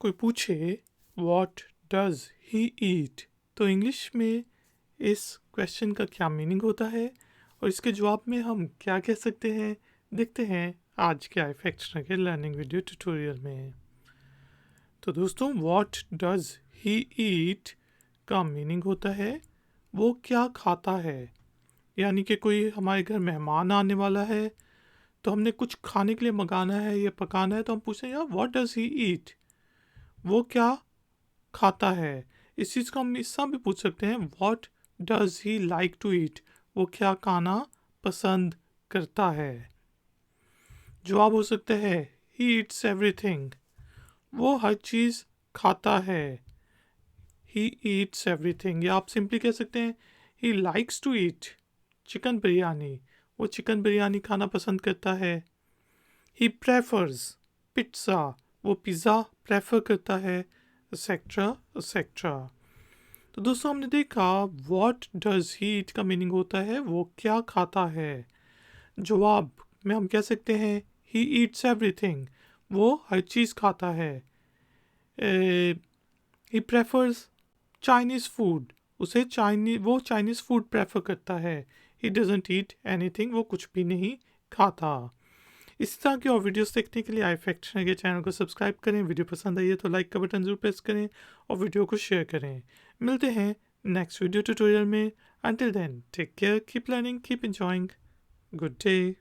कोई पूछे what does ही ईट, तो इंग्लिश में इस क्वेश्चन का क्या मीनिंग होता है और इसके जवाब में हम क्या कह सकते हैं, देखते हैं आज के iFacts के लर्निंग वीडियो ट्यूटोरियल में। तो दोस्तों, व्हाट डज ही ईट का मीनिंग होता है वो क्या खाता है। यानी कि कोई हमारे घर मेहमान आने वाला है तो हमने कुछ खाने के लिए मंगाना है या पकाना है, तो हम पूछते हैं यार व्हाट डज ही ईट, वो क्या खाता है। इस चीज़ को हम इससे भी पूछ सकते हैं what does he like to eat, वो क्या खाना पसंद करता है। जवाब हो सकता है ही ईट्स एवरीथिंग, वो हर चीज़ खाता है। ही ईट्स एवरीथिंग, या आप सिंपली कह सकते हैं he likes to eat chicken biryani, वो चिकन बिरयानी खाना पसंद करता है। ही प्रेफर्स पिज्ज़ा, वो पिज़्ज़ा प्रेफर करता है, एक्सेट्रा एक्सेट्रा। तो दोस्तों, हमने देखा व्हाट डज ही ईट का मीनिंग होता है वो क्या खाता है। जवाब में हम कह सकते हैं ही ईट्स एवरीथिंग, वो हर चीज़ खाता है। ही प्रेफर्स चाइनीज़ फूड, वो चाइनीज़ फूड प्रेफर करता है। ही डजंट ईट एनीथिंग, वो कुछ भी नहीं खाता। इस तरह की और वीडियोस देखने के लिए iFacts के चैनल को सब्सक्राइब करें। वीडियो पसंद आई है तो लाइक का बटन जरूर प्रेस करें और वीडियो को शेयर करें। मिलते हैं नेक्स्ट वीडियो ट्यूटोरियल में। Until then take care, keep learning, keep enjoying, good day.